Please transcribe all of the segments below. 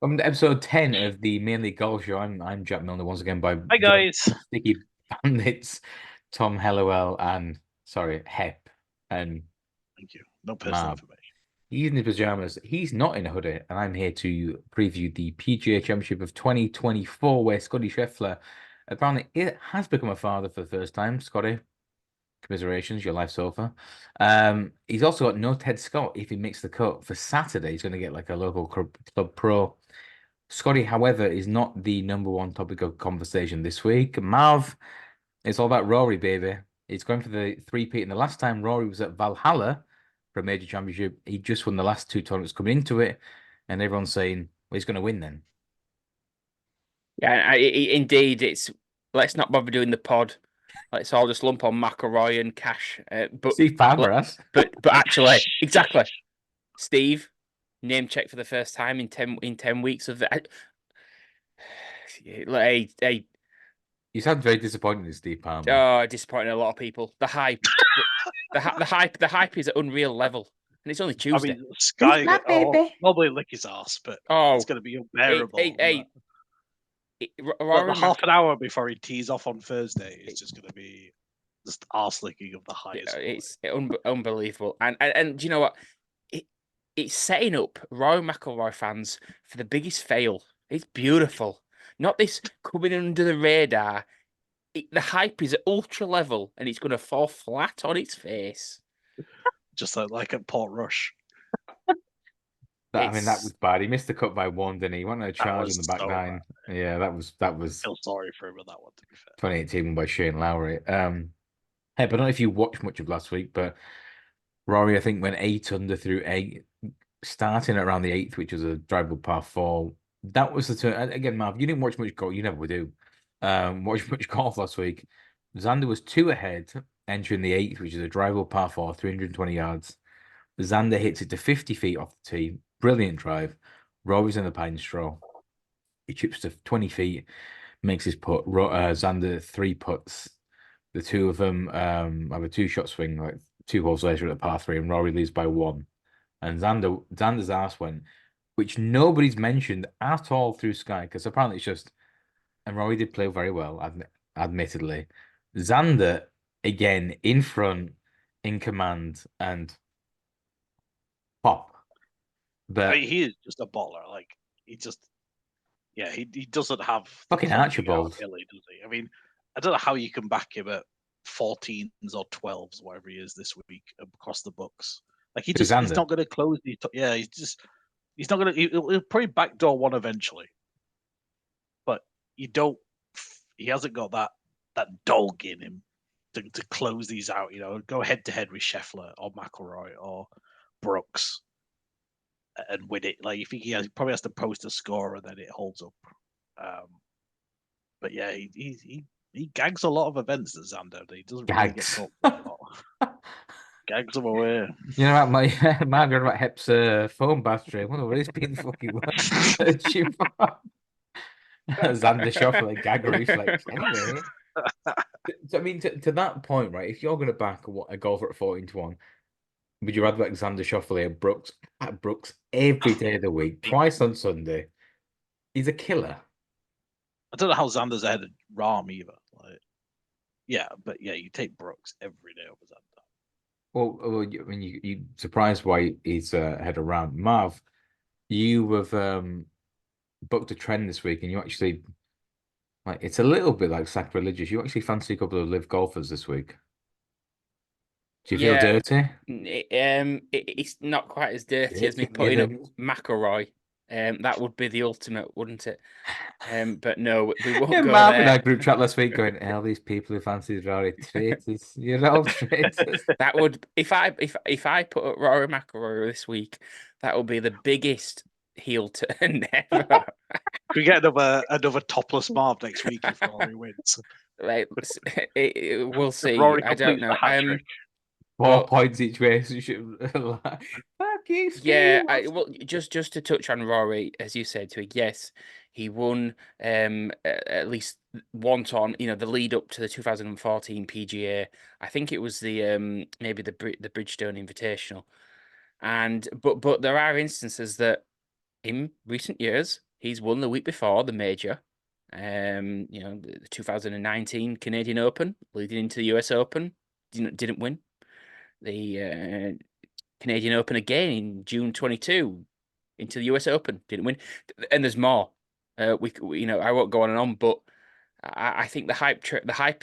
Welcome to episode 10 of the Mainly Golf Show. I'm Jack Milner once again by Hi guys. Sticky Bandits, Tom Hellowell, and Hep and Thank you. No personal Marv. information. He's in his pajamas. He's not in a hoodie, and I'm here to preview the PGA Championship of 2024, where Scottie Scheffler apparently it has become a father for the first time. Scotty, commiserations, your life's over. He's also got no Ted Scott if he makes the cut for Saturday. He's going to get like a local club pro. Scotty, however, is not the number one topic of conversation this week. Marv, it's all about Rory, baby. He's going for the three-peat. And the last time Rory was at Valhalla for a major championship, he just won the last two tournaments coming into it. And everyone's saying, well, he's going to win then. Yeah, indeed. Let's not bother doing the pod. Let's all just lump on McIlroy and Cash. Steve Palmer has. But actually, exactly. Steve, name check for the first time in 10 weeks of that. Hey, You sound very disappointed in Steve Palmer. Oh, disappointing a lot of people. The hype, the hype is at unreal level, and it's only Tuesday. I mean, Sky probably lick his ass, but it's going to be unbearable. The half an hour before he tees off on Thursday is just going to be just arse licking of the highest. It's unbelievable, and do you know what? It's setting up Rory McIlroy fans for the biggest fail. It's beautiful. Not this coming under the radar. The hype is at ultra level, and it's going to fall flat on its face. Just like at Port Rush. I mean, that was bad. He missed the cut by one, didn't he? He wanted a charge in the back nine. Bad. Yeah, that was. I feel sorry for him with that one, to be fair. 2018 won by Shane Lowry. Hey, but I don't know if you watched much of last week, but Rory, I think, went 8 under through 8, starting at around the 8th, which was a drivable par 4. That was the turn. Again, Marv, you didn't watch much golf. You never would do. Watched much golf last week. Xander was 2 ahead, entering the 8th, which is a drivable par 4, 320 yards. Xander hits it to 50 feet off the tee. Brilliant drive. Rory's in the pine straw. He chips to 20 feet, makes his putt. Xander 3 putts. The two of them have a 2-shot swing, like 2 holes later at the par 3, and Rory leads by 1. And Xander's ass went, which nobody's mentioned at all through Sky, because apparently it's just, and Rory did play very well, admittedly. Xander, again, in front, in command, and pop. But I mean, he is just a baller. Like, he doesn't have fucking Archibald. Really, does he? I mean, I don't know how you can back him at 14s or 12s, whatever he is this week across the books. Like, he's not going to close the. Yeah, he's not going to. He'll probably backdoor one eventually, but he hasn't got that dog in him to close these out. You know, go head to head with Scheffler or McIlroy or Brooks and win it. Like, you think he probably has to post a score and then it holds up. But yeah, he gags a lot of events at Xander. He doesn't really get caught a lot. Gags them away. You know what, Margaret about Hep's phone battery. I wonder what he's been fucking searching for. Xander Scheffler gag reflex. Anyway, I mean, to that point, right? If you're going to back a golfer at 14-1, would you rather back Xander Scheffler at Brooks every day of the week, twice on Sunday? He's a killer. I don't know how Xander's ahead of Rahm either. Like, but you take Brooks every day over Xander. Well, I mean, you surprised why he's ahead of Rahm. Marv, you have booked a trend this week, and you actually, like, it's a little bit like sacrilegious. You actually fancy a couple of live golfers this week. Do you feel dirty? It's not quite as dirty as me putting up McIlroy. That would be the ultimate, wouldn't it? But no, we won't go Marv there. in our group chat last week going, "Hell, these people who fancy Rory traitors, you're all traitors." That would, if I put up Rory McIlroy this week, that would be the biggest heel turn ever. We get another topless Marv next week if Rory wins. Like, we'll see. I don't know. 4 points each way. So you should fuck you, Steve. Yeah, well, just to touch on Rory, as you said, yes, he won at least one on, the lead up to the 2014 PGA. I think it was the maybe the Bridgestone Invitational, but there are instances that in recent years he's won the week before the major. The 2019 Canadian Open, leading into the US Open, didn't win. The Canadian Open again in June 22 into the US Open, didn't win. And there's more. I won't go on and on, but I think the hype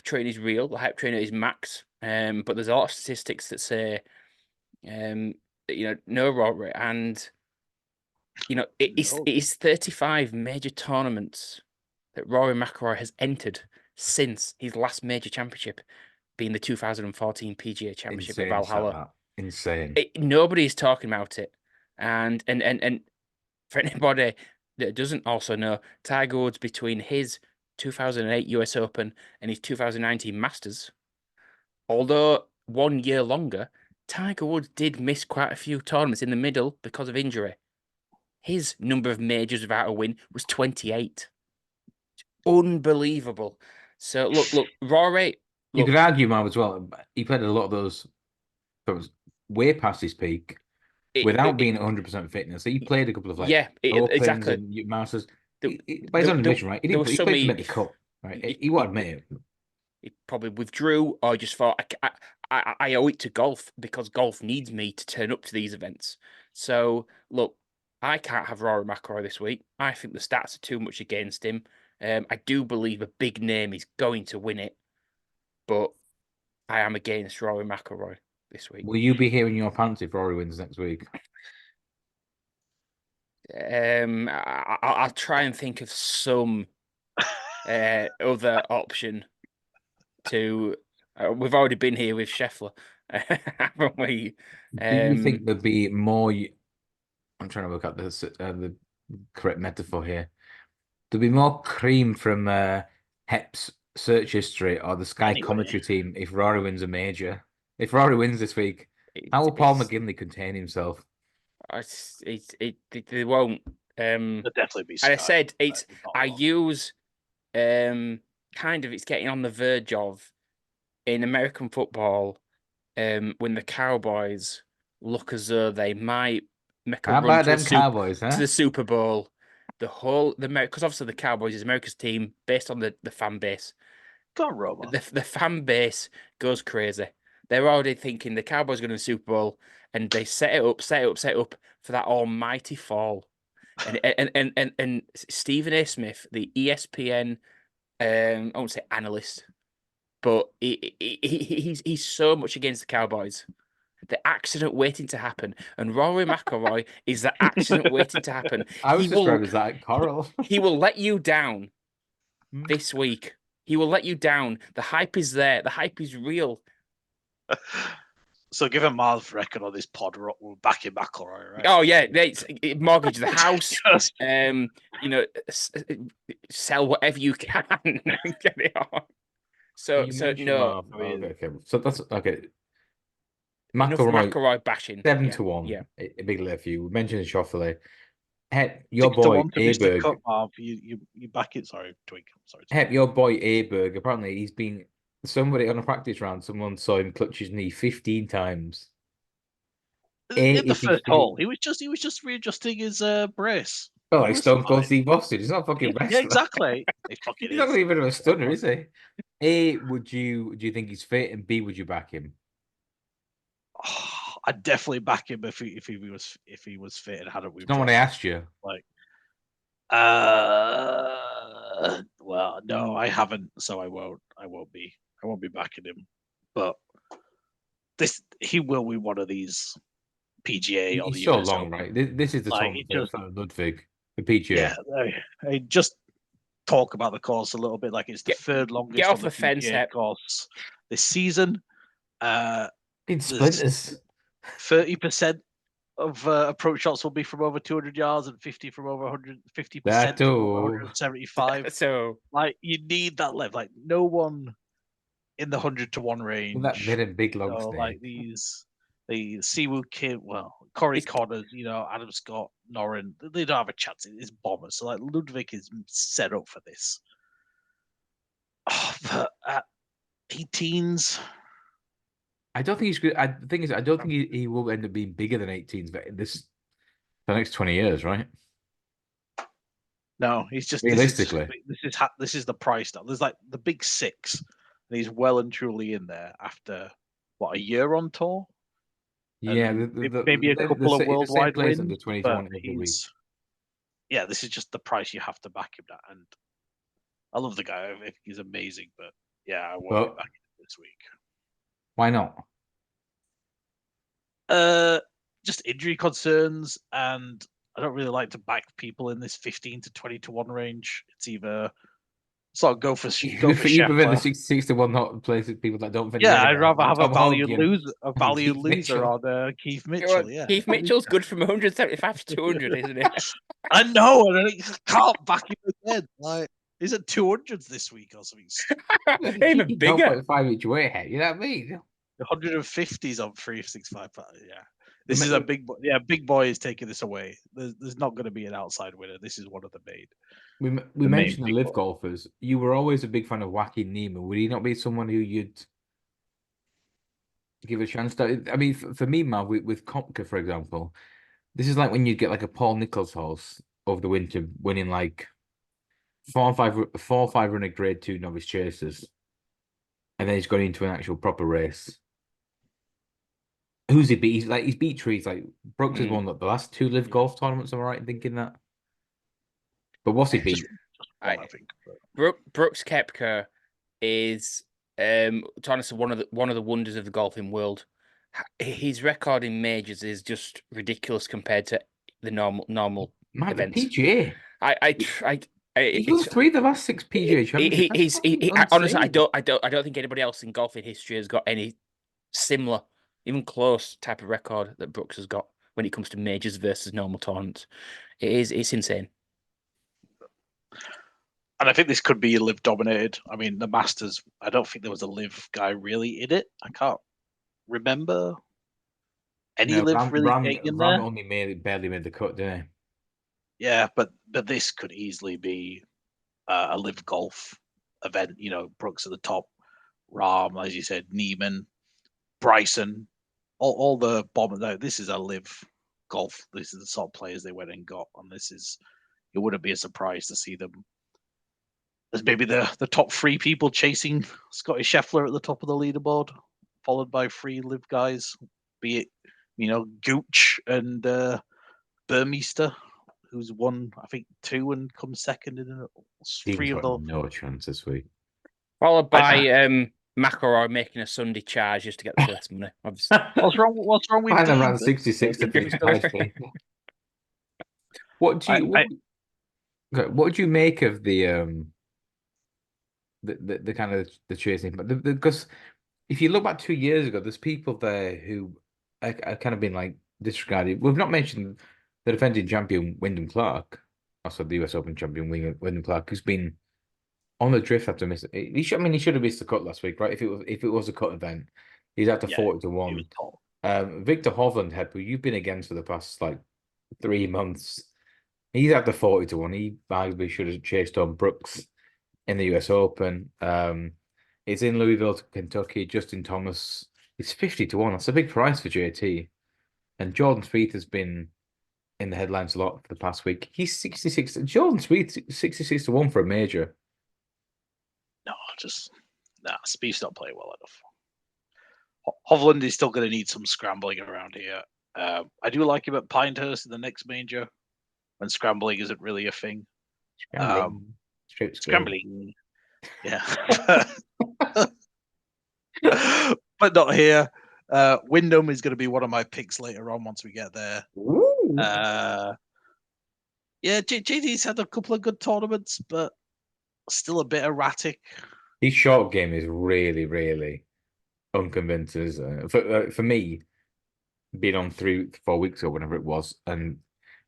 train is real. The hype train is max. But there's a lot of statistics that say, no Rory, and it is 35 major tournaments that Rory McIlroy has entered since his last major championship, being the 2014 PGA Championship at Valhalla. Insane. Nobody is talking about it, and for anybody that doesn't also know, Tiger Woods, between his 2008 US Open and his 2019 Masters, although 1 year longer, Tiger Woods did miss quite a few tournaments in the middle because of injury. His number of majors without a win was 28. Unbelievable. So look, Rory. You could argue, Marv, as well. He played a lot of those way past his peak without being 100% fitness. So he played a couple of Opens exactly. and Masters. By his own admission, right? He played to make the cut, right? He won't admit it. He probably withdrew or just thought, I owe it to golf because golf needs me to turn up to these events. So look, I can't have Rory McIlroy this week. I think the stats are too much against him. I do believe a big name is going to win it, but I am against Rory McIlroy this week. Will you be hearing your pants if Rory wins next week? I'll try and think of some other option to. We've already been here with Scheffler, haven't we? Do you think there'd be more? I'm trying to work out the correct metaphor here. There'd be more cream from Hep's search history or the Sky commentary team if Rory wins a major. If Rory wins this week, how will Paul McGinley contain himself? They won't. There'll definitely be Sky. I said I use kind of it's getting on the verge of in American football when the Cowboys look as though they might make a run to the Super Bowl. Because obviously the Cowboys is America's team based on the fan base. Go on, Roma. The fan base goes crazy. They're already thinking the Cowboys are going to the Super Bowl, and they set it up for that almighty fall. And Stephen A. Smith, the ESPN, I won't say analyst, but he's so much against the Cowboys. The accident waiting to happen, and Rory McIlroy is the accident waiting to happen. I was described as that Coral. He will let you down this week. He will let you down. The hype is there. The hype is real. So, given Marv's record on this pod, we'll back him McIlroy, right? Oh yeah, mortgage the house. Sell whatever you can and get it on. So no. Okay. So that's okay. McIlroy bashing 7-1. Yeah. A big lift. You mentioned Scheffler. Hep, your boy Aberg. You back it. Sorry, Twig. Sorry. Hep, your boy Aberg. Apparently, he's been somebody on a practice round. Someone saw him clutch his knee 15 times. In the first hole, he was just readjusting his brace. Oh, like Stone Cold Steve Austin. He's not fucking wrestler. Yeah, exactly. He's not even a stunner, is he? A, do you think he's fit? And B, would you back him? Oh, I'd definitely back him if he was fit and hadn't. Not what I asked you. Well, no, I haven't, so I won't be backing him. But he will be one of these PGA or the so US long, Open. right? This is the time for Ludwig, the PGA. Yeah, just talk about the course a little bit. Like it's the third longest get off the fence course this season. In splinters, 30% of approach shots will be from over 200 yards and 50 from over 150% from over 175. So, like, you need that level. Like, no one in the 100-to-1 range. Well, that big long like the Siwoo Kim, Corey Connors, Adam Scott, Norin, they don't have a chance. It's bombers. So, like, Ludwig is set up for this. Oh, but at 18s. I don't think he's good. The thing is, I don't think he will end up being bigger than 18s for the next 20 years, right? No, he's just realistically. This is the price now. There's like the big six, and he's well and truly in there after what, a year on tour. Yeah, Maybe a couple of worldwide plays wins, under 21 but every week. Yeah, this is just the price you have to back him at, and I love the guy. I think he's amazing, but yeah, I won't be back this week. Why not? Just injury concerns, and I don't really like to back people in this 15 to 20 to 1 range. It's either sort of go for you prefer the 66 to 1 not places people that don't finish. Yeah, I'd rather have a valued loser on Keith Mitchell. Yeah, Keith Mitchell's good from 175 to 200, isn't it? I know, and I can't back him again. Like, he's at 200s this week or something. Even bigger. 0.5 each way ahead. You know what I mean? 150s on 365. Yeah, this is a big boy. Yeah, big boy is taking this away. There's not going to be an outside winner. This is one of the main. We mentioned the live golfers. You were always a big fan of Joaquin Niemann. Would he not be someone who you'd give a chance to? I mean, for me, Mav, with Koepka, for example, this is like when you get like a Paul Nicholls horse over the winter, winning like 4 or 5 runner grade 2 novice chasers, and then he's going into an actual proper race. Who's he beat? He's beat trees. Like Brooks has won the last 2 live golf tournaments. Am I right in thinking that? But what's he beat? I think Brooks Koepka is honestly one of the wonders of the golfing world. His record in majors is just ridiculous compared to the normal events. PGA. He won 3 of the last 6 PGA Championships. Honestly, I don't think anybody else in golfing history has got any similar, even close type of record that Brooks has got when it comes to majors versus normal tournaments. It's insane. And I think this could be live dominated. I mean, the Masters, I don't think there was a live guy really in it. I can't remember any live really getting in there. Ram only barely made the cut, didn't he? Yeah, but this could easily be a live golf event. You know, Brooks at the top, Ram, as you said, Neiman, Bryson, all the bombers. No, this is a live golf. This is the sort of players they went and got, and it wouldn't be a surprise to see them as maybe the top 3 people chasing Scottie Scheffler at the top of the leaderboard, followed by 3 live guys, be it, Gooch and Burmeister, who's won, I think, 2 and come second in 3 of them. No chance this week. Followed by McIlroy making a Sunday charge just to get the first money. What's wrong with Dean? Around 66 to finish. What do you make of the kind of the chasing? But because if you look back 2 years ago, there's people there who are kind of been like disregarded. We've not mentioned the defending champion Wyndham Clark, also the US Open champion Wyndham Clark, who's been on the drift after missing. He should have missed the cut last week, right? If it was a cut event, he's at 40 to 1. Victor Hovland, who you've been against for the past like 3 months, he's at 40 to 1. He arguably should have chased on Brooks in the US Open. It's in Louisville, Kentucky. Justin Thomas is 50 to 1. That's a big price for JT. And Jordan Spieth has been in the headlines a lot for the past week. He's 66. Jordan Spieth 66 to 1 for a major. No, Spieth's not playing well enough. Hovland is still going to need some scrambling around here. I do like him at Pinehurst in the next major when scrambling isn't really a thing. Scrambling. Yeah. But not here. Wyndham is going to be one of my picks later on once we get there. Yeah, JT's had a couple of good tournaments, but still a bit erratic. His short game is really, really unconvincing. For me, being on 3-4 weeks or whenever it was, and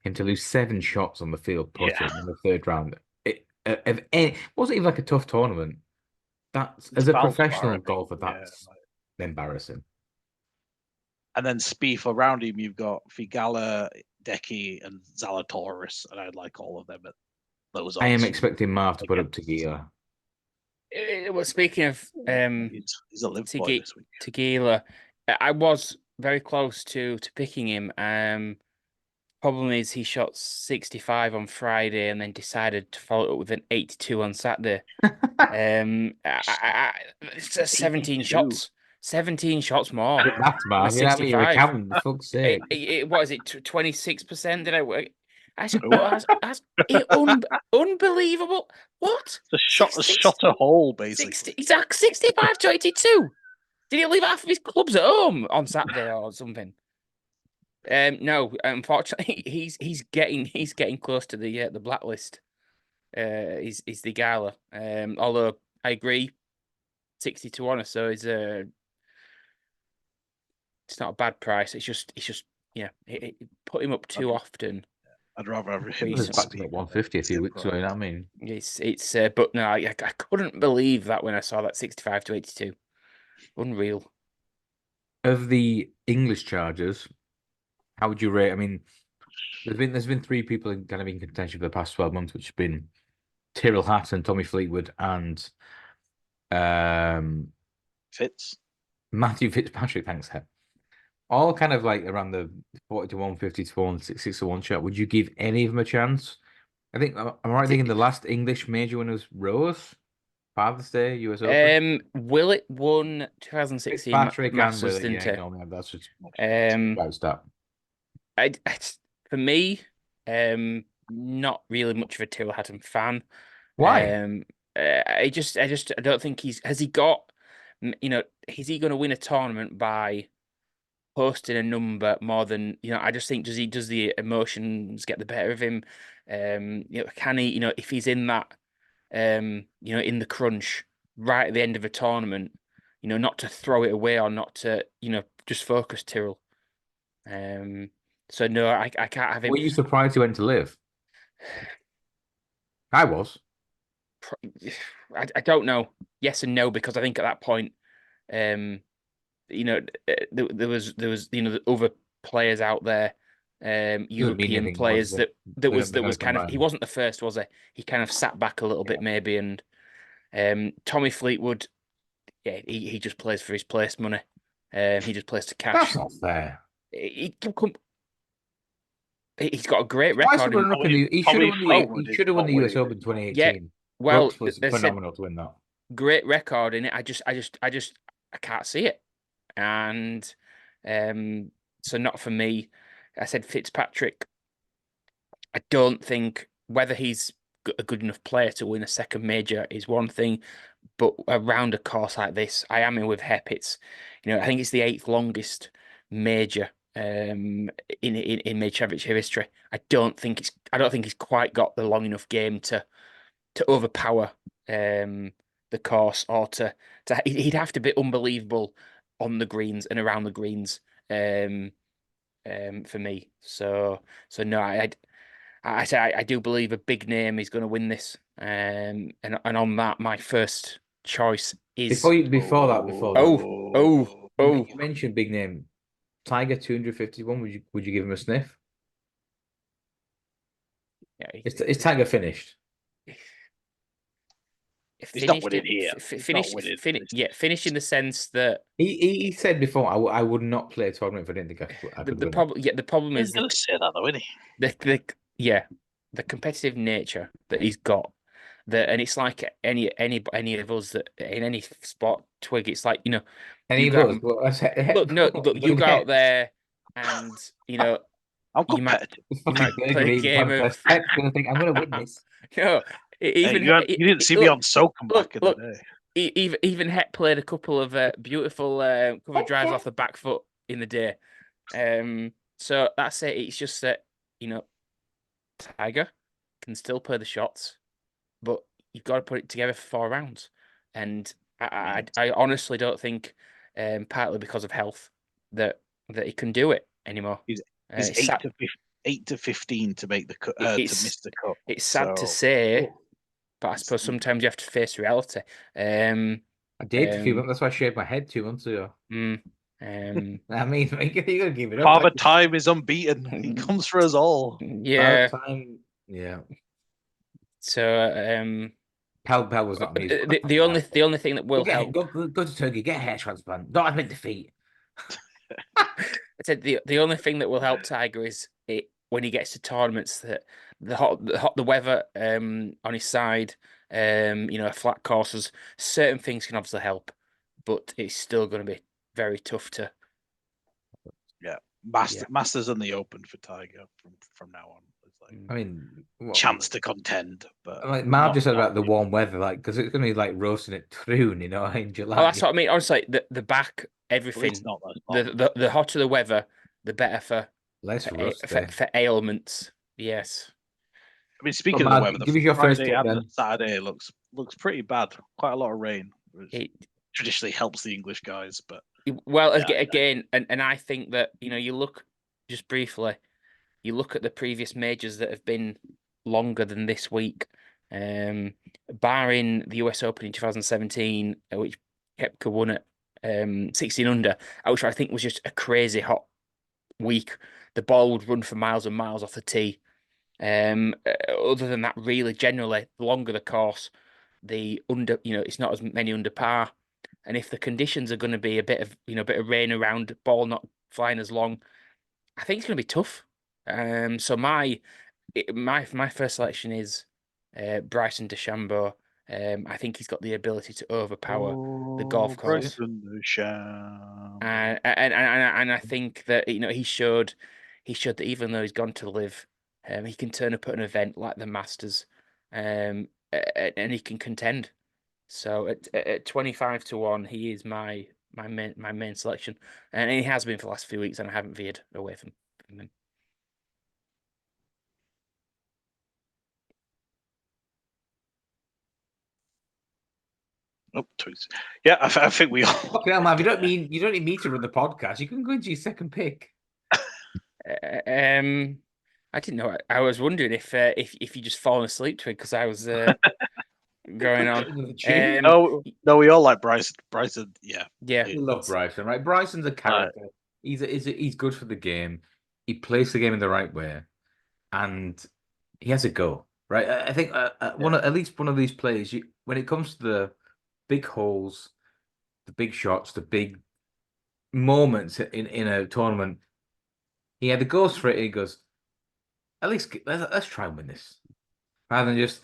him to lose 7 shots on the field putting in the 3rd round. It wasn't even like a tough tournament. As a professional golfer, that's embarrassing. And then Spieth around him, you've got Figala, Decky, and Zalatoris, and I'd like all of them at those odds. I am expecting Marv to put up Tequila. Well, speaking of he's a live boy this week. Tequila, I was very close to picking him. Problem is, he shot 65 on Friday and then decided to follow it up with an 82 on Saturday. It's 17 82. shots. 17 shots more. That's man. Than You know what I mean? You're 65. accounting, for fuck's sake. What is it? 26%? Did I work? That's unbelievable. What? A shot a hole, basically. Exactly. 65 to 82. Did he leave half of his clubs at home on Saturday or something? No, unfortunately, he's getting close to the blacklist. He's the Gala. Although I agree, 60 to 1 or so is it's not a bad price. It's just put him up too often. I'd rather have him. It was back to 150 a few weeks ago. You know what I mean? It's but no, I couldn't believe that when I saw that 65 to 82. Unreal. Of the English chargers, how would you rate? I mean, there's been three people kind of in contention for the past 12 months, which have been Tyrrell Hatton, Tommy Fleetwood, and Matthew Fitzpatrick. Thanks, Hep. All kind of like around the 40 to 150 to 166 to 1 shot. Would you give any of them a chance? I think I'm right thinking the last English major winner was Rose, Father's Day, US Open. Willett won 2016 Fitzpatrick Masters, and Willett, didn't yeah, no, that's just it? start. For me, not really much of a Tyrrell Hatton fan. Why? I don't think has he got, is he going to win a tournament by posting a number more than, I just think does the emotions get the better of him? Can he, if he's in that, in the crunch right at the end of a tournament, not to throw it away or not to, just focus Tyrrell. So no, I can't have him. Were you surprised he went to live? I was. I don't know. Yes and no, because I think at that point, there was the other players out there, European players that was kind of, he wasn't the first, was he? He kind of sat back a little bit maybe, and Tommy Fleetwood, yeah, he just plays for his place money. He just plays to cash. That's not fair. He's got a great record. He should have won the US Open 2018. Yeah, well, Brooks was phenomenal to win that. Great record in it. I can't see it, and so not for me. I said Fitzpatrick. I don't think whether he's a good enough player to win a second major is one thing, but around a course like this, I am in with Hep. It's, I think it's the 8th longest major in major championship history. I don't think he's quite got the long enough game to overpower the course, or to he'd have to be unbelievable on the greens and around the greens for me. So no, I do believe a big name is going to win this, and on that, my first choice is before that. You mentioned big name. Tiger 251. Would you give him a sniff? Yeah, is Tiger finished? He's not winning here. Finish in the sense that he said before, I would not play a tournament if I didn't think I could win. The problem is going to say that though, isn't he? The competitive nature that he's got. And it's like any of us that in any sport, Twig. It's like, any of us. Look, you go out there and I'm competitive. You might play a game of. Pep's gonna think I'm gonna win this. No, even you didn't see me on Soaking back in the day. Even Hep played a couple of beautiful cover drives off the back foot in the day. So that's it. It's just that Tiger can still play the shots, but you've got to put it together for 4 rounds. And I honestly don't think, partly because of health, that he can do it anymore. He's 8 to 15 to make the cut, to miss the cut. It's sad to say, but I suppose sometimes you have to face reality. I did a few months. That's why I shaved my head 2 months ago. I mean, you gotta give it up. Father Time is unbeaten. He comes for us all. Yeah. Time. Yeah. So Pell was not me. The only thing that will help. Go to Turkey, get a hair transplant. Don't admit defeat. I said the only thing that will help Tiger is when he gets to tournaments that the weather on his side, flat courses, certain things can obviously help, but it's still going to be very tough to. Yeah, Masters and the Open for Tiger from now on. It's like, I mean, chance to contend, but like Marv just said about the warm weather, like because it's going to be like roasting at Troon, in July. Oh, that's what I mean. Honestly, the back, everything. It's not that the hotter the weather, the better for less rusty. for ailments. Yes. I mean, speaking of the weather, give us your first pick then. Saturday looks pretty bad. Quite a lot of rain, which It traditionally helps the English guys, but again, and I think that you look just briefly, you look at the previous majors that have been longer than this week, barring the US Open in 2017, which Koepka won at 16 under, which I think was just a crazy hot week. The ball would run for miles and miles off the tee. Other than that, really, generally, the longer the course, the under, it's not as many under par. And if the conditions are going to be a bit of rain around, ball not flying as long, I think it's going to be tough. So my first selection is Bryson DeChambeau. I think he's got the ability to overpower the golf course. Bryson DeChambeau. And I think that he showed that even though he's gone to live, he can turn up at an event like the Masters, and he can contend. So at 25-1, he is my main selection, and he has been for the last few weeks, and I haven't veered away from him. Oh, yeah, I think we all. Okay, Mav, you don't need me to run the podcast. You can go into your second pick. I didn't know. I was wondering if you just fallen asleep to it because I was going on. No, we all like Bryson. Bryson, yeah, we love Bryson, right? Bryson's a character. He's good for the game. He plays the game in the right way, and he has a go, right? I think at least one of these players, when it comes to the big holes, the big shots, the big moments in a tournament, he either goes for it. He goes, at least let's try and win this, rather than just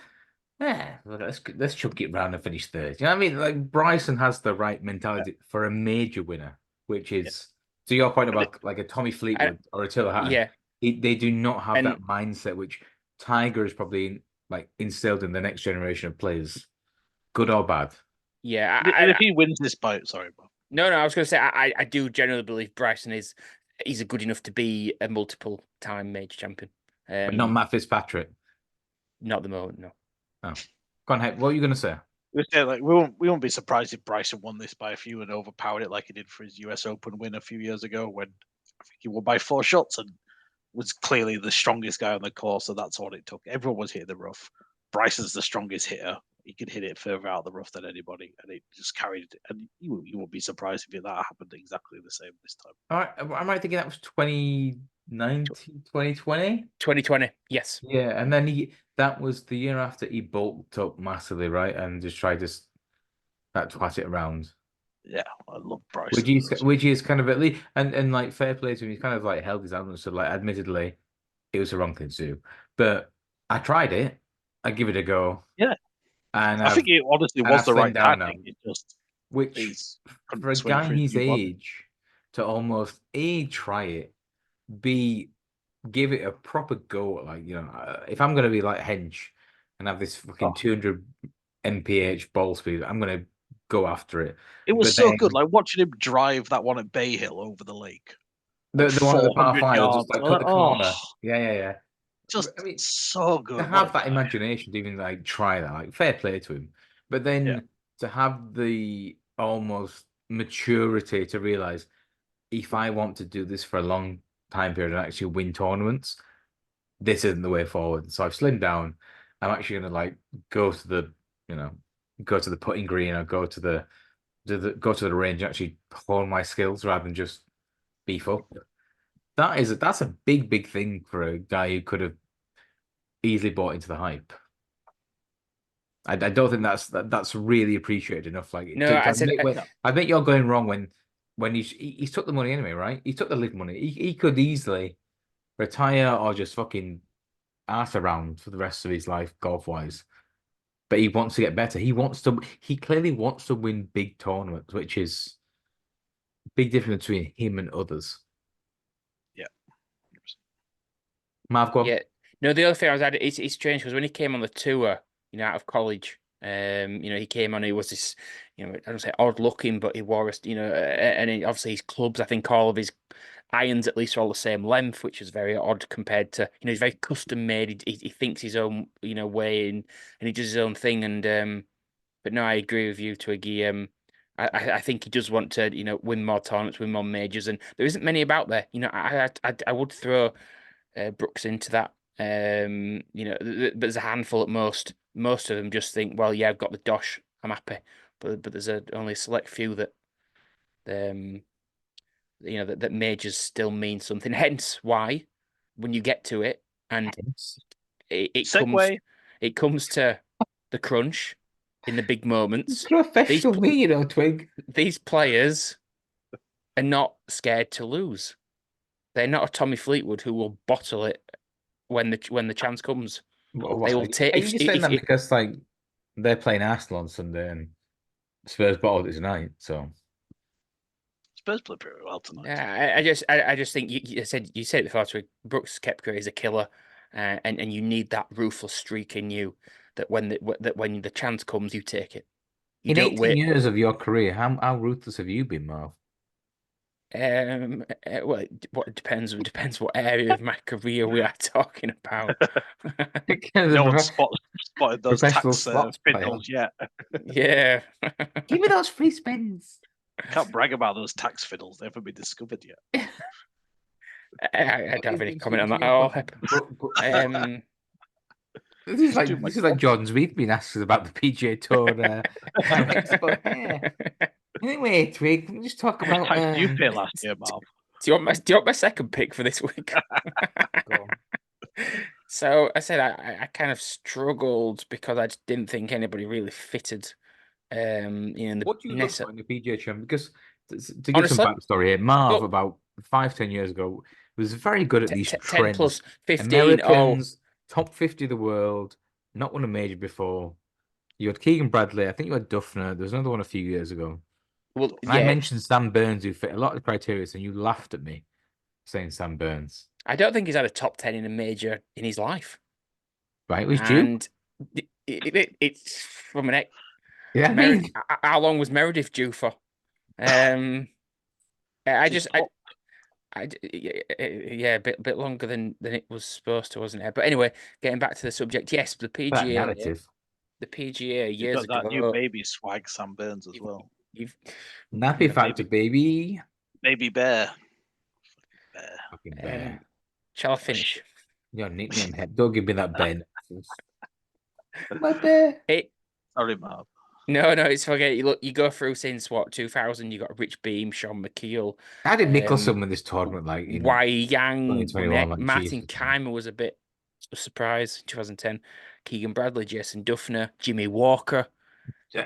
let's chuck it round and finish third. You know what I mean? Like Bryson has the right mentality for a major winner, which is to your point about like a Tommy Fleetwood or a Taylor Hatton. Yeah, they do not have that mindset, which Tiger is probably like instilled in the next generation of players, good or bad. Yeah, and if he wins this bout, sorry, Bob. No, I was going to say I do generally believe Bryson he's good enough to be a multiple time major champion. But not Matt Fitzpatrick. Not at the moment, no. Oh. Go on, what are you going to say? We won't be surprised if Bryson won this by a few and overpowered it like he did for his US Open win a few years ago when I think he won by 4 shots and was clearly the strongest guy on the course, so that's all it took. Everyone was hitting the rough. Bryson's the strongest hitter. He could hit it further out of the rough than anybody, and it just carried it. And you won't be surprised if that happened exactly the same this time. All right, am I thinking that was 2019, 2020? 2020, yes. Yeah, and then that was the year after he bulked up massively, right? And just tried to twat it around. Yeah, I love Bryson. Which is kind of at least, and like fair play to him, he's kind of like held his own. So like, admittedly, it was the wrong thing to do, but I tried it. I give it a go. Yeah, and I think it honestly was the right tactic. It just for a guy his age to almost try it, B, give it a proper go. Like if I'm gonna be like Hench and have this fucking 200 mph ball speed, I'm gonna go after it. It was good. Like watching him drive that one at Bay Hill over the lake. The one at the par 5, just like cut the corner. Yeah. Just so good. To have that imagination to even like try that, like fair play to him. But then to have the almost maturity to realize if I want to do this for a long time period and actually win tournaments, this isn't the way forward. So I've slimmed down. I'm actually gonna like go to the putting green or go to the range and actually hone my skills rather than just beef up. That's a big thing for a guy who could have easily bought into the hype. I don't think that's really appreciated enough. Like, no, I think you're going wrong when he took the money anyway, right? He took the live money. He could easily retire or just fucking ass around for the rest of his life golf wise. But he wants to get better. He clearly wants to win big tournaments, which is a big difference between him and others. Yeah. Marv, go on. Yeah. No, the other thing I was adding, it's strange because when he came on the tour, out of college, he came on, he was this, I don't say odd looking, but he wore obviously his clubs, I think all of his irons at least are all the same length, which is very odd compared to, he's very custom made. He thinks his own, way and he does his own thing. And, but no, I agree with you, Twiggy. I think he does want to, win more tournaments, win more majors, and there isn't many about there. I would throw Brooks into that. But there's a handful at most. Most of them just think, well, yeah, I've got the dosh, I'm happy. But there's only a select few that, that majors still mean something. Hence why, when you get to it, and it comes to the crunch in the big moments. Professional me, Twig. These players are not scared to lose. They're not a Tommy Fleetwood who will bottle it when the chance comes. They will take. Are you just saying that because they're playing Arsenal on Sunday and Spurs bottled it tonight? So Spurs play pretty well tonight. Yeah, I just think you said it before. Brooks Koepka is a killer, and you need that ruthless streak in you that when the chance comes, you take it. You in don't 18 wait. years of your career, how ruthless have you been, Marv? Well, it depends what area of my career we are talking about. No one's spotted those tax fiddles yet. Yeah. Give me those free spins. Can't brag about those tax fiddles. They haven't been discovered yet. I don't have any comment on that at all. This is like Jordan Smith being asked about the PGA Tour. Anyway, Twig, we just talk about. How did you pay last year, Marv? Do you want my second pick for this week? So I said I kind of struggled because I just didn't think anybody really fitted. What do you look for in the PGA Championship? Because to give some backstory here, Marv about 5-10 years ago was very good at these 10 plus 15. Americans, top 50 of the world, not won a major before. You had Keegan Bradley. I think you had Duffner. There was another one a few years ago. Well, yeah. I mentioned Sam Burns, who fit a lot of criteria, and you laughed at me saying Sam Burns. I don't think he's had a top 10 in a major in his life. Right, it was due. And it's from an... Yeah, how long was Meredith due for? Yeah, a bit longer than it was supposed to, wasn't it? But anyway, getting back to the subject, yes, the PGA, years ago, that new baby swag, Sam Burns as well. Nappy factor, baby. Baby bear. Fucking bear. Shall I finish? Your nickname, head. Don't give me that bear. My bear. Sorry, Marv. No, it's okay. Look, you go through since 2000. You got Rich Beam, Sean McKeel. How did Nicholson win this tournament? Wai Yang, Martin Keimer was a bit surprised. 2010, Keegan Bradley, Jason Duffner, Jimmy Walker.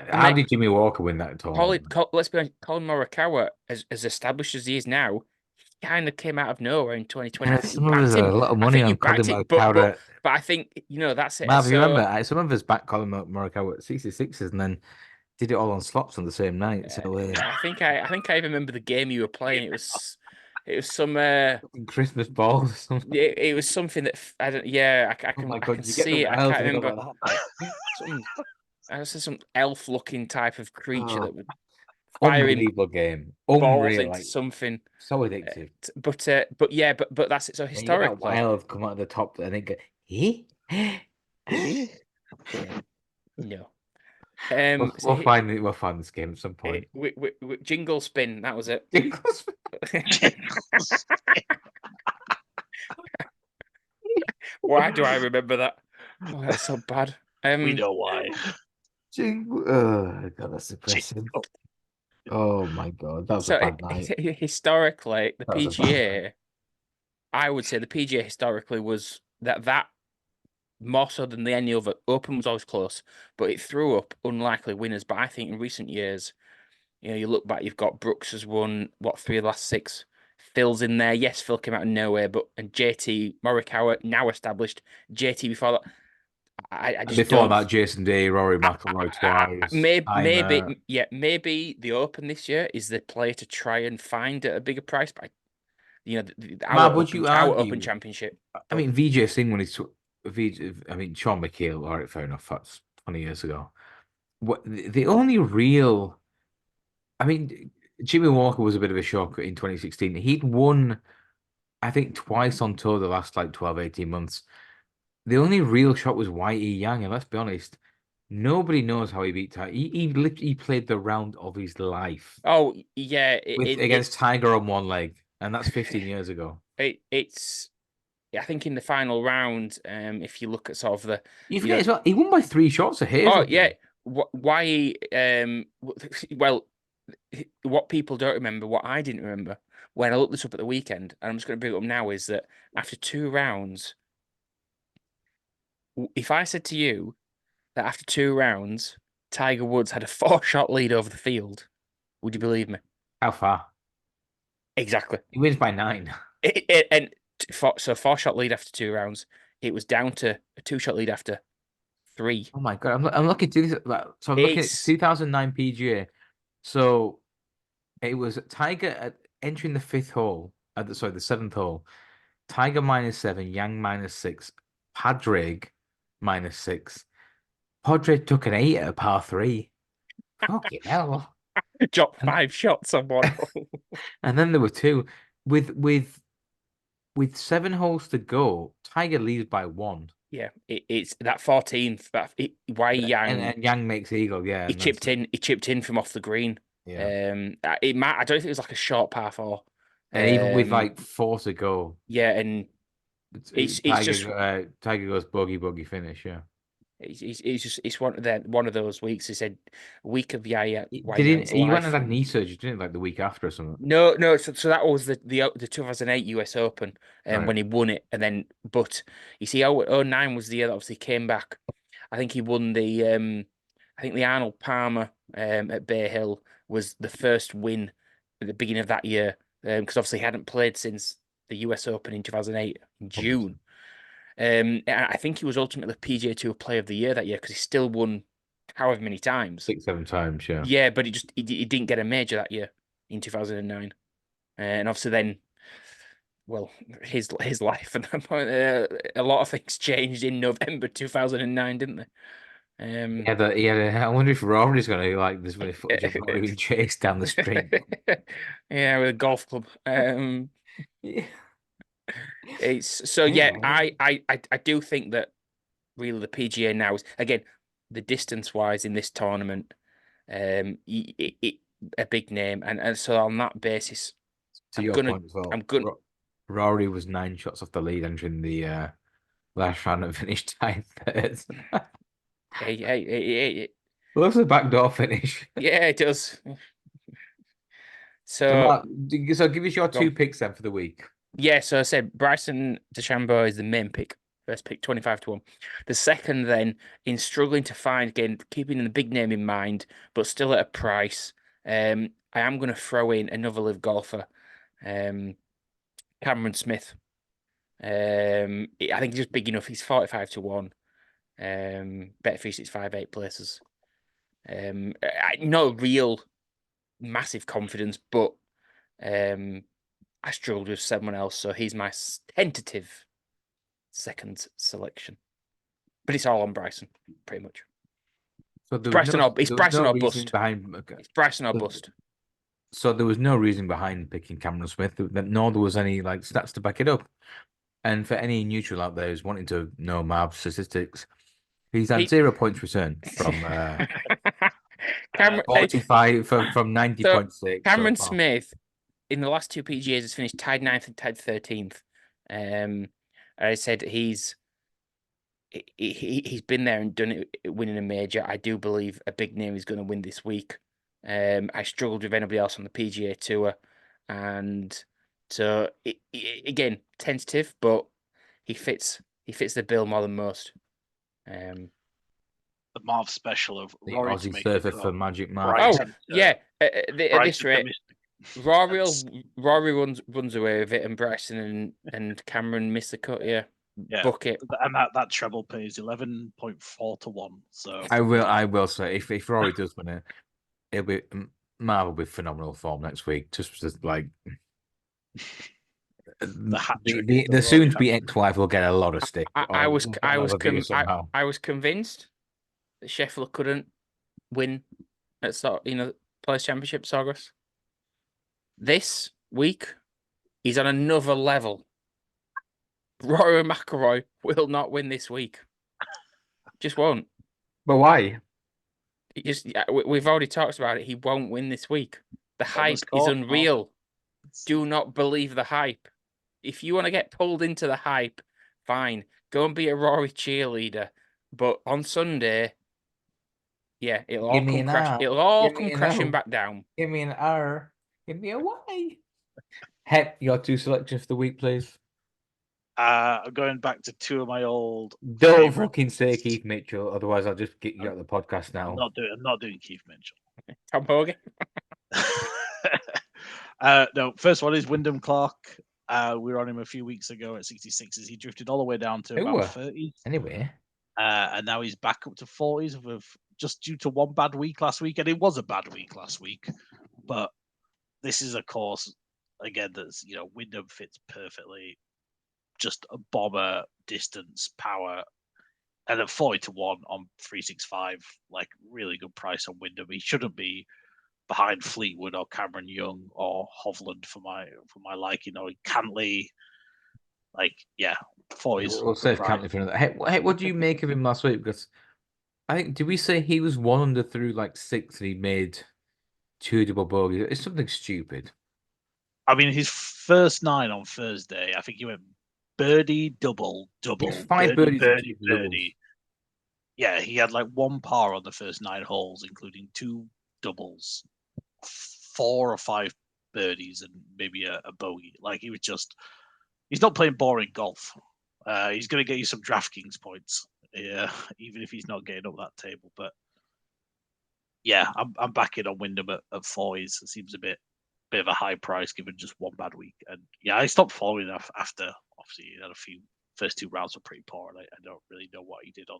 How did Jimmy Walker win that tournament? Let's be honest, Colin Morikawa, as established as he is now, he kind of came out of nowhere in 2020. There's a lot of money on Colin Morikawa. But I think, that's it. Marv, you remember, some of us backed Colin Morikawa at 66s and then did it all on slops on the same night. So I think I remember the game you were playing. It was some Christmas ball. It was something that I don't. Yeah, I can see it. I can't remember. Some elf-looking type of creature that would fire unbelievable game. Balls into something so addictive. But that's it. So historically, wild come out of the top and then go, no. We'll find this game at some point. Jingle spin, that was it. Jingle spin. Why do I remember that? Oh, that's so bad. We know why. Jingle. Oh God, that's depressing. Oh my God, that was a bad night. Historically, the PGA, I would say the PGA historically was that more so than any other. Open was always close, but it threw up unlikely winners. But I think in recent years, you look back, you've got Brooks has won 3 of the last 6. Phil's in there. Yes, Phil came out of nowhere, and JT Morikawa now established. JT before that, I just Before don't. that, Jason Day, Rory McIlroy twice. Maybe the Open this year is the player to try and find at a bigger price. But Mab, would you our Open argue? Championship. I mean, VJ Singh when he's VJ. I mean, Sean McHale. All right, fair enough. That's 20 years ago. What the only real? I mean, Jimmy Walker was a bit of a shock in 2016. He'd won, I think, twice on tour the last like 12, 18 months. The only real shot was Y.E. Yang, and let's be honest, nobody knows how he beat Tiger. He literally played the round of his life. Oh yeah, Against Tiger on one leg, and that's 15 years ago. It's I think in the final round, if you look at sort of the You forget as well, he won by 3 shots of Hazel. Oh yeah, why? Well, what people don't remember, what I didn't remember when I looked this up at the weekend, and I'm just going to bring it up now, is that after 2 rounds, if I said to you that after 2 rounds, Tiger Woods had a 4-shot lead over the field, would you believe me? How far? Exactly. He wins by 9. So 4-shot lead after 2 rounds. It was down to a 2-shot lead after 3. Oh my God, I'm looking to this. So I'm looking at 2009 PGA. So it was Tiger entering the 5th hole. The 7th hole. Tiger -7, Yang -6, Padraig -6. Padraig took an 8 at a par 3. Fucking hell. Dropped 5 shots on one hole. And then there were 2. With 7 holes to go, Tiger leads by 1. Yeah, it's that 14th. Yang and Yang makes eagle. Yeah, he chipped in. He chipped in from off the green. Yeah. I don't think it was like a short par 4. And even with like 4 to go. Yeah, and it's just Tiger goes bogey finish. Yeah. It's one of those weeks. He said week of Yaya. He went and had knee surgery, didn't he? Like the week after or something. No. So that was the 2008 US Open, right, when he won it, and then but you see, 09 was the year that obviously came back. I think he won the I think the Arnold Palmer at Bay Hill was the first win at the beginning of that year, because obviously he hadn't played since the US Open in 2008 in June. I think he was ultimately PGA Tour Player of the Year that year because he still won however many times. 6, 7 times, yeah. Yeah, but he didn't get a major that year in 2009. And obviously then, well, his life and a lot of things changed in November 2009, didn't they? I wonder if Rory's going to like this really footage of Rory being chased down the street. Yeah, with a golf club. Yeah. I do think that really the PGA now is, again, the distance wise in this tournament, a big name, and so on that basis, point as well, Rory was 9 shots off the lead entering the last round and finished tied 3rd. Loves the backdoor finish. Yeah, it does. So give us your 2 picks then for the week. Yeah, so I said Bryson DeChambeau is the main pick. First pick, 25-1. The second, then, in struggling to find, again, keeping the big name in mind, but still at a price, I am going to throw in another live golfer, Cameron Smith. I think he's just big enough. He's 45-1. Betfair it's 5-8 places. No real massive confidence, but I struggled with someone else, so he's my tentative second selection. But it's all on Bryson, pretty much. So it's Bryson or bust. It's Bryson or bust. So there was no reason behind picking Cameron Smith, nor there was any like stats to back it up. And for any neutral out there who's wanting to know Mav's statistics, he's had 0 points return from 45 from 90.6. Cameron Smith in the last 2 PGAs has finished tied 9th and tied 13th. I said he's been there and done it, winning a major. I do believe a big name is going to win this week. I struggled with anybody else on the PGA Tour, and so again tentative, but he fits the bill more than most. The Marv special of the Rory Aussie surfer for Magic Marv. Oh yeah, at this rate, Rory runs away with it, and Bryson and Cameron miss the cut. Yeah, bucket. And that treble pays 11.4 to 1. So I will say if Rory does win it, it'll be Marv will be phenomenal form next week. Just like the hat trick, the soon to be ex-wife will get a lot of stick. I was convinced that Scheffler couldn't win at Players Championship, August. This week, he's on another level. Rory McIlroy will not win this week. Just won't. But why? We've already talked about it. He won't win this week. The hype is unreal. Do not believe the hype. If you want to get pulled into the hype, fine. Go and be a Rory cheerleader. But on Sunday, yeah, it'll all come crashing back down. Give me an R. Give me a Y. Hep, your 2 selections for the week, please. I'm going back to 2 of my old. Don't fucking say Keith Mitchell, otherwise I'll just get you out of the podcast now. I'm not doing Keith Mitchell. Tom Hogan. No, first one is Wyndham Clark. We were on him a few weeks ago at 66s. He drifted all the way down to about 30s. Anyway. And now he's back up to 40s with just due to one bad week last week. And it was a bad week last week. But this is a course, again, that's, Wyndham fits perfectly. Just a bomber, distance, power. And at 40 to 1 on 365, like really good price on Wyndham. He shouldn't be behind Fleetwood or Cameron Young or Hovland for my liking, or Cantley. Like, yeah, 40s. We'll save Cantley for another. Hey, what do you make of him last week? Because I think, did we say he was 1 under through like 6 and he made 2 double bogeys? It's something stupid. I mean, his first 9 on Thursday, I think he went birdie, double, 5 birdie. Yeah, he had like 1 par on the first 9 holes, including 2 doubles, 4 or 5 birdies, and maybe a bogey. Like, he's not playing boring golf. He's going to get you some DraftKings points, even if he's not getting up that table. But yeah, I'm backing on Wyndham at 40s. It seems a bit of a high price given just 1 bad week. And yeah, I stopped following after. Obviously, he had a few first 2 rounds were pretty poor, and I don't really know what he did on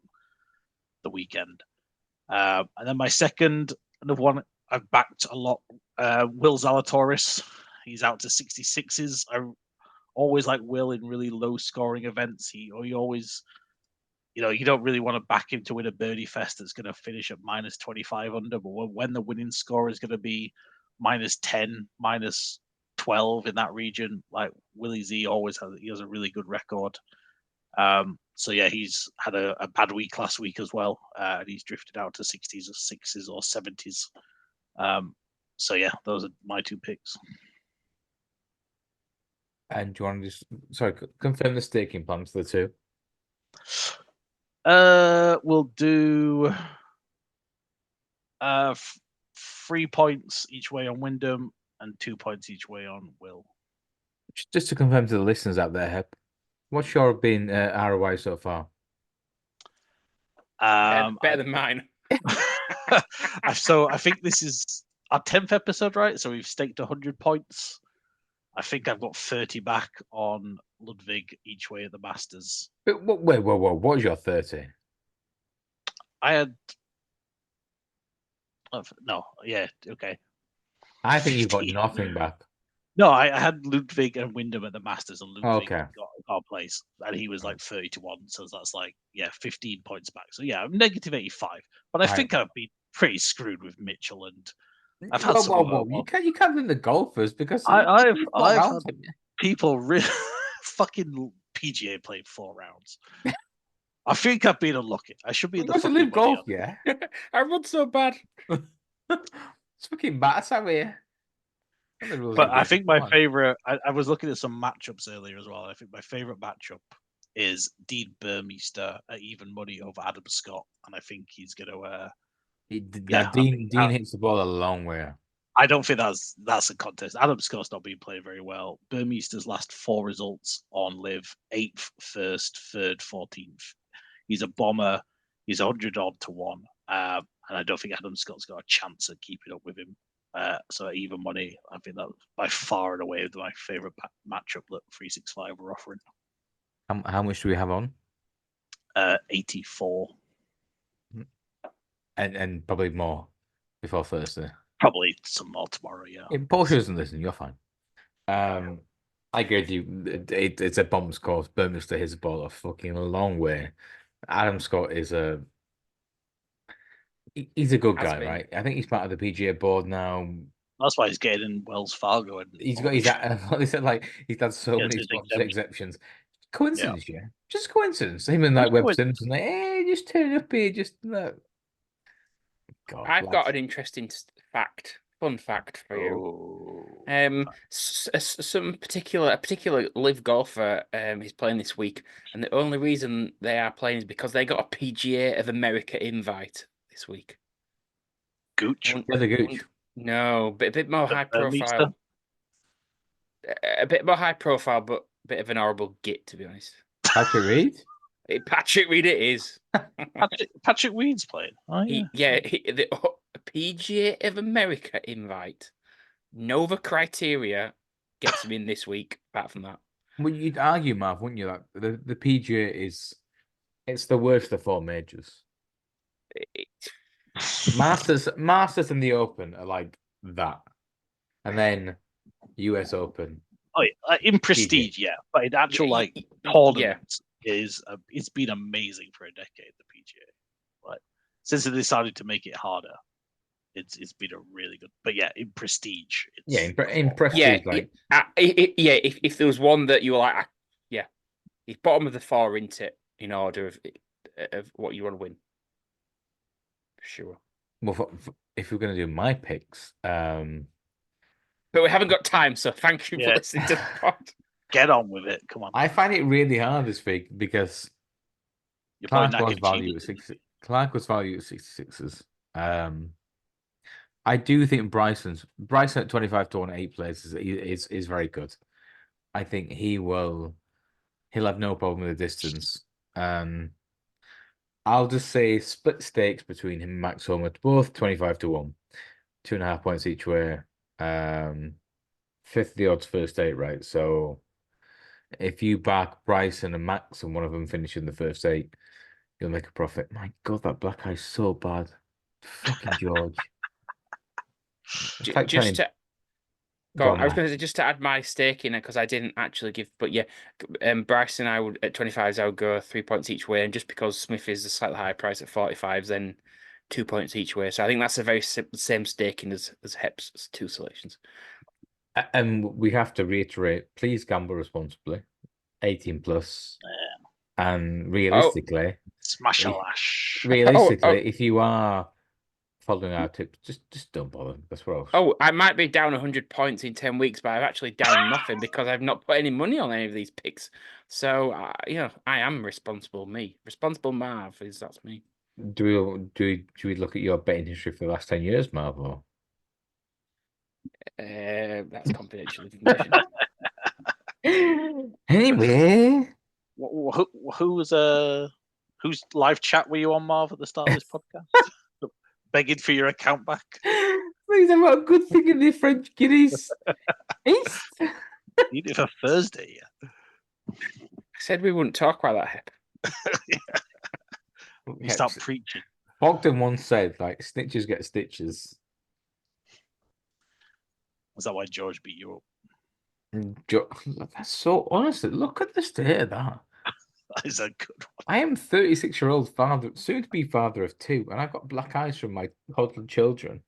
the weekend. And then my second, another one I've backed a lot, Will Zalatoris. He's out to 66s. I always like Will in really low scoring events. He always, you don't really want to back him to win a birdie fest that's going to finish at minus 25 under. But when the winning score is going to be minus 10, minus 12 in that region, like Willie Z has a really good record. So yeah, he's had a bad week last week as well, and he's drifted out to 60s or 6s or 70s. So yeah, those are my 2 picks. And do you want to just confirm the staking plans for the 2? We'll do 3 points each way on Wyndham and 2 points each way on Will. Just to confirm to the listeners out there, Hep, what's your been ROI so far? Better than mine. So I think this is our 10th episode, right? So we've staked 100 points. I think I've got 30 back on Ludwig each way at the Masters. Wait, what was your 30? I had... no, yeah, okay. I think you've got nothing back. No, I had Ludwig and Wyndham at the Masters, and Ludwig got our place, and he was like 30 to 1, so that's like 15 points back. So yeah, I'm negative 85, but I think I've been pretty screwed with Mitchell, and I've had you can't win the golfers because I've had people really fucking PGA played 4 rounds. I think I've been unlucky. I should be in the fucking live golf, yeah. I run so bad. It's fucking bad, that way. But I think my favorite. I was looking at some matchups earlier as well. I think my favorite matchup is Dean Burmeister at even money over Adam Scott, and I think he's going to. Dean hits the ball a long way. I don't think that's a contest. Adam Scott's not been playing very well. Burmeister's last 4 results on live 8th, 1st, 3rd, 14th. He's a bomber. He's 100 odd to 1, and I don't think Adam Scott's got a chance at keeping up with him. So even money, I think that was by far and away my favorite matchup that 365 were offering. How much do we have on? 84. And probably more before Thursday. Probably some more tomorrow, yeah. Porsche doesn't listen, you're fine. I agree with you. It's a bomb's course. Burmester hits the ball a fucking long way. Adam Scott is he's a good guy, right? I think he's part of the PGA board now. That's why he's getting in Wells Fargo. And he's got his. They said like he's had so many sponsor exceptions. Coincidence, yeah. Just coincidence. Him and like Webb Simpson, like, hey, just turn up here, just look. God, I've got an interesting fun fact for you. Some particular live golfer is playing this week, and the only reason they are playing is because they got a PGA of America invite this week. Gooch? Yeah, the Gooch. No, a bit more high profile. A bit more high profile, but a bit of an horrible git, to be honest. Patrick Reed? Patrick Reed it is. Patrick Reed's playing. Oh, yeah. The PGA of America invite. Nova criteria gets him in this week, apart from that. Well, you'd argue, Marv, wouldn't you, that the PGA it's the worst of four majors. Masters and the Open are like that. And then US Open. Oh, yeah. In prestige, yeah. But in actual tournaments, it's been amazing for a decade, the PGA. Like since they decided to make it harder, it's been a really good. But yeah, in prestige, in prestige, if there was one that you were like, he's bottom of the four, isn't it? In order of what you want to win, sure. Well, if we're going to do my picks, but we haven't got time, so thank you for listening to the pod. Get on with it. Come on. I find it really hard this week because Clark was valued at 66s. I do think Bryson at 25 to 1 at 8 players is very good. I think he'll have no problem with the distance. I'll just say split stakes between him and Max Homer, both 25 to 1, 2.5 points each way. 50 odds first 8, right? So if you back Bryson and Max and one of them finishing the first 8, you'll make a profit. My God, that black eye's so bad. Fucking George. I was going to just to add my stake in it because I didn't actually give, but yeah, Bryson, I would at 25s, I would go 3 points each way, and just because Smith is a slightly higher price at 45s, then 2 points each way. So I think that's a very same staking as Hep's 2 selections. And we have to reiterate: please gamble responsibly, 18 plus, and realistically, smash a lash. Realistically, if you are following our tips, just don't bother. That's what I might be down 100 points in 10 weeks, but I've actually down nothing because I've not put any money on any of these picks. So I am responsible. Responsible Marv that's me. Do we look at your betting history for the last 10 years, Marv? Or? That's confidential information. Anyway, whose live chat were you on, Marv, at the start of this podcast? Begging for your account back. Please, I've got a good thing in the French Guineas. East. Need it for Thursday, yeah. I said we wouldn't talk about that, Hep. You start preaching. Bogdan once said, like, snitches get stitches. Was that why George beat you up? That's so honest. Look at the state of that. That is a good one. I am 36-year-old father, soon to be father of 2, and I've got black eyes from my toddler children.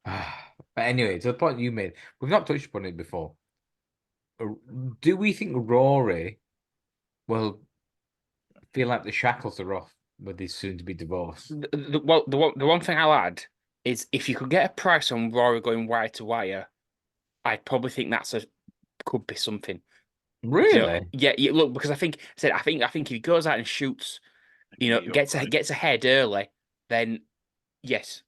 But anyway, to the point you made, we've not touched upon it before. Do we think Rory will feel like the shackles are off with his soon-to-be divorce? The one thing I'll add is if you could get a price on Rory going wire to wire, I probably think could be something. Really? Yeah. Look, because I think if he goes out and shoots, gets ahead early, then yes,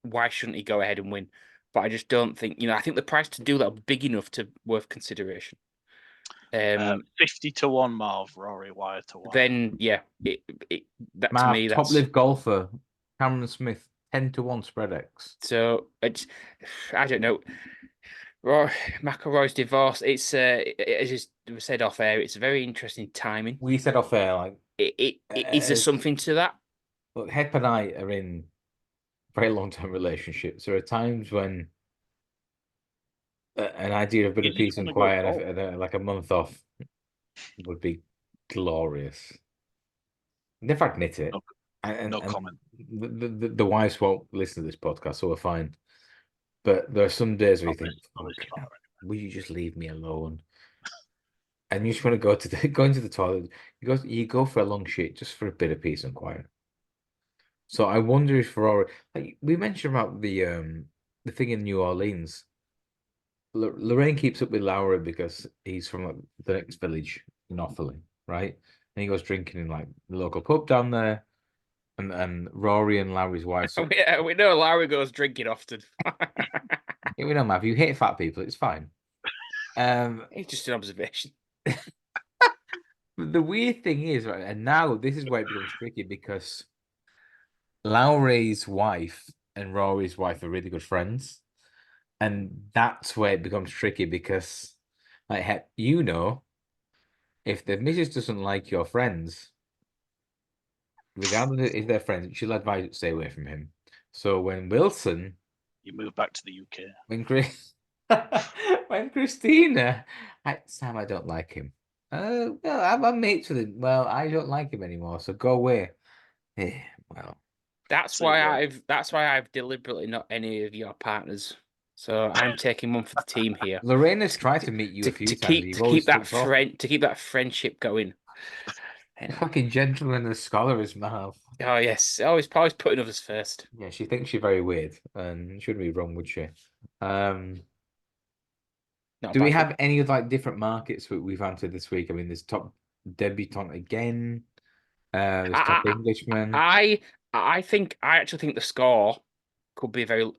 why shouldn't he go ahead and win? But I just don't think I think the price to do that will be big enough to worth consideration. 50 to 1, Marv, Rory wire to wire. Then yeah, Marv, to me, top live golfer Cameron Smith 10-1 spread X. So I don't know. McIlroy's divorce. It's as we said off air. It's very interesting timing. We said off air, like, is there something to that? Look, Hep and I are in very long-term relationships. There are times when an idea of a bit of peace and quiet, like a month off, would be glorious. Never admit it. No comment. The wives won't listen to this podcast, so we're fine. But there are some days where you think, will you just leave me alone? And you just want to go into the toilet. You go for a long shit just for a bit of peace and quiet. So I wonder if Rory, like we mentioned about the thing in New Orleans. Lorraine keeps up with Lowry because he's from like, the next village in Offaly, right? And he goes drinking in like the local pub down there. And Rory and Lowry's wife. So, we know Lowry goes drinking often. Yeah, we know, Mav. You hate fat people. It's fine. It's just an observation. The weird thing is, right, and now this is where it becomes tricky because Lowry's wife and Rory's wife are really good friends. And that's where it becomes tricky because, like, if the missus doesn't like your friends, regardless if they're friends, she'll advise you to stay away from him. So when Wilson, you move back to the UK. When Christina, Sam, I don't like him. Well, I'm mates with him. Well, I don't like him anymore, so go away. Yeah, well, that's why I've deliberately not any of your partners. So I'm taking one for the team here. Lorena's tried to meet you a few times. To keep that friendship going. Fucking gentleman and scholar is Marv. Oh yes, always putting others first. Yeah, she thinks you're very weird, and shouldn't be wrong, would she? Do we have any of like different markets that we've entered this week? I mean, there's top debutant again. There's top Englishman. I actually think the score could be very,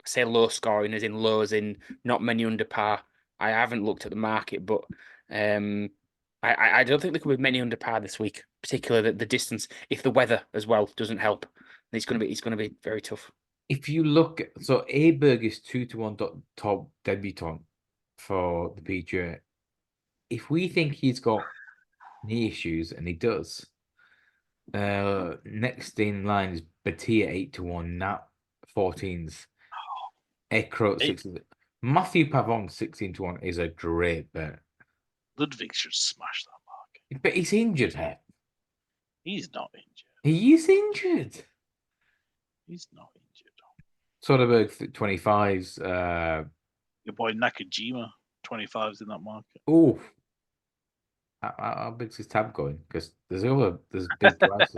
say low scoring, as in low, as in not many under par. I haven't looked at the market, but I don't think there could be many under par this week, particularly the distance. If the weather as well doesn't help, it's going to be very tough. If you look, so Aberg is 2-1 top debutant for the PGA. If we think he's got knee issues, and he does, next in line is Batia 8-1, Nat 14s, Ekro 16. Matthew Pavon 16-1 is a great bet. Ludwig should smash that market. But he's injured, Hep. He's not injured. He is injured. He's not injured. Soderbergh 25s. Your boy Nakajima 25s in that market. Oh, how big's his tab going? Because there's big prices.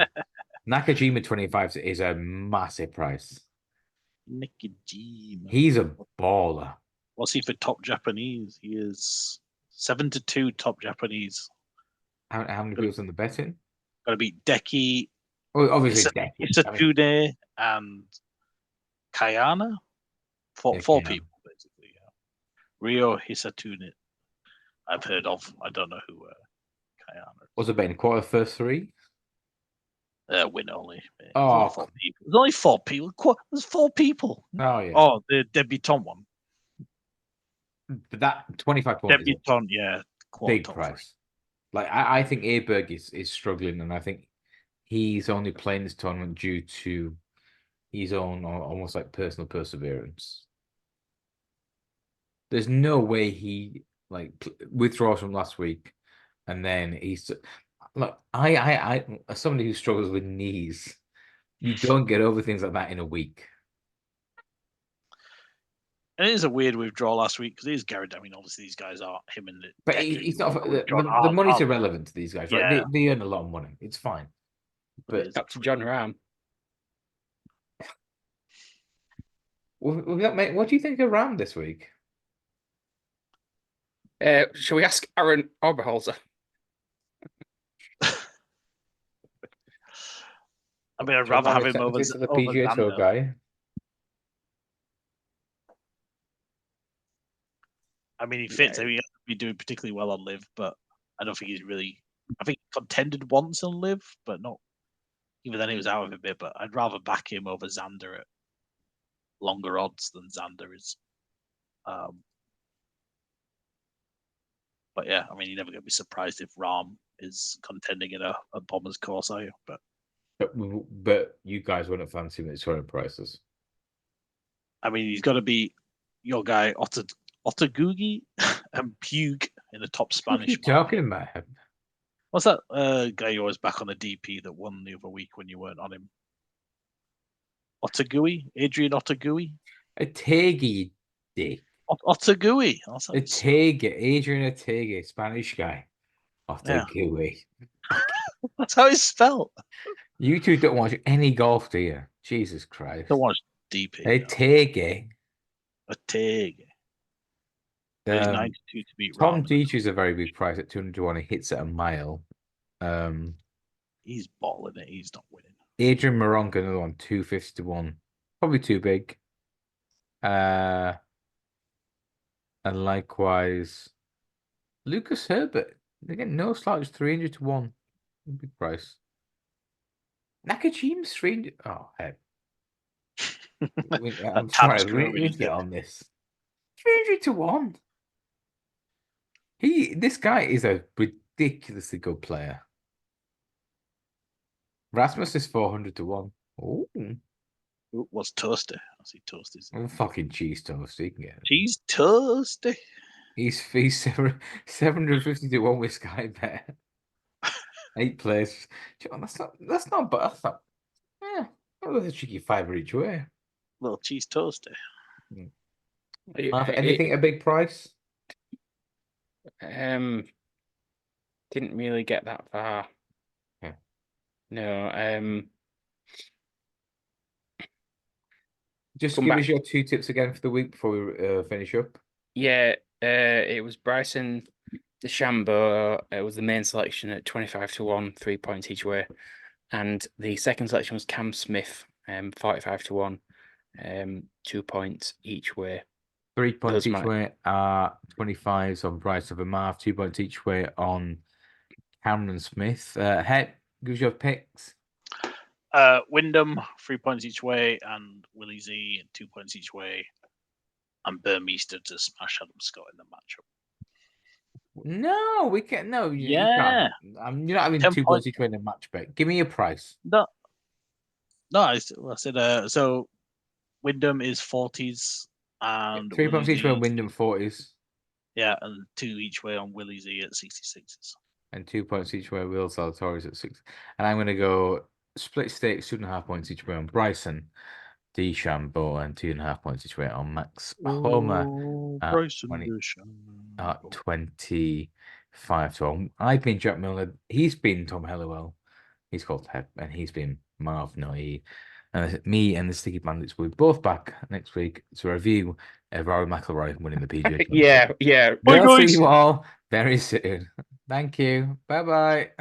Nakajima 25s is a massive price. Nakajima. He's a baller. What's he for top Japanese? He is 7-2 top Japanese. How many people's on the betting? Got to beat Deki. Oh, obviously Deki. Isatune and Kayana. Four people, basically. Yeah. Rio Hisatune. I've heard of. I don't know who Kayana is. What's it been? Quarter first three? Win only. Oh, there's only 4 people. There's 4 people. Oh yeah. Oh, the debutant one. But that 25 points. Debutant, yeah. Big price. Like I think Aberg is struggling, and I think he's only playing this tournament due to his own almost like personal perseverance. There's no way he like withdraws from last week, and then he's look. I as somebody who struggles with knees, you don't get over things like that in a week. And it is a weird withdrawal last week because it is Garrett. I mean, obviously these guys are him and. But he's not. The money's irrelevant to these guys, right? Yeah. They earn a lot of money. It's fine. But Dr. John Rahm. What do you think of Ram this week? Shall we ask Aaron Oberholzer? I mean, I'd rather have him over the PGA Tour guy. I mean, he fits. I mean, he hasn't been doing particularly well on Live, but I don't think he's really. I think he contended once on Live, but not. even then he was out of a bit, but I'd rather back him over Xander at longer odds than Xander is. But yeah, I mean, you're never going to be surprised if Rahm is contending in a Bombers course, are you? But you guys wouldn't fancy him at his current prices. I mean, he's got to be your guy, Otagugi and Puig in the top Spanish. What are you talking about him? What's that guy you always back on the DP that won the other week when you weren't on him? Adrian Otaegui? Otaegui, dick. Otaegui. Adrian Otaegui, Spanish guy. Otaegui. Yeah. That's how it's spelled. You two don't watch any golf, do you? Jesus Christ. Don't watch DP. Otaegui. Otaegui. He's 92 to beat Tom Rahm. Deitch a very big price at 200 to 1. He hits at a mile. He's balling it. He's not winning. Adrian Moronka, another one, 250 to 1. Probably too big. And likewise, Lucas Herbert. They get no slouch, 300 to 1. Big price. Nakajima's 300. Oh, heck. I'm sorry, we need to get on this. 300 to 1. This guy is a ridiculously good player. Rasmus is 400 to 1. Oh. What's Toasty? I see Toasty's. I'm fucking cheese toast. You can get Cheese Toasty. He's 750 to 1 with Sky Bet. 8 players. That's not bad. Yeah, that was a cheeky fiver each way. Little cheese toasty. Anything at a big price? Didn't really get that far. Yeah. No. Just give us your 2 tips again for the week before we finish up. Yeah, it was Bryson DeChambeau. It was the main selection at 25 to 1, 3 points each way. And the second selection was Cam Smith, 45 to 1, 2 points each way. 3 points each way are 25s on Bryce of a Marv, 2 points each way on Cameron Smith. Head, give us your picks. Wyndham, 3 points each way, and Willie Z, 2 points each way, and Burmeister to smash Adam Scott in the matchup. No, we can't. No, yeah, you can't. You're not having 2 points each way in a match bet. Give me your price. No, I said so. Wyndham is 40s and 3 points each way on Wyndham 40s. Yeah, and 2 each way on Willie Z at 66s. And 2 points each way Will Salatoris at 6. And I'm going to go split stakes, 2.5 points each way on Bryson DeChambeau, and 2.5 points each way on Max Homer at 25 to 1. I've been Jack Milner. He's been Tom Helliwell. He's called Ted, and he's been Marv Noe. And me and the Sticky Bandits will be both back next week to review Rory McIlroy winning the PGA Championship. Yeah. We'll see you all very soon. Thank you. Bye-bye.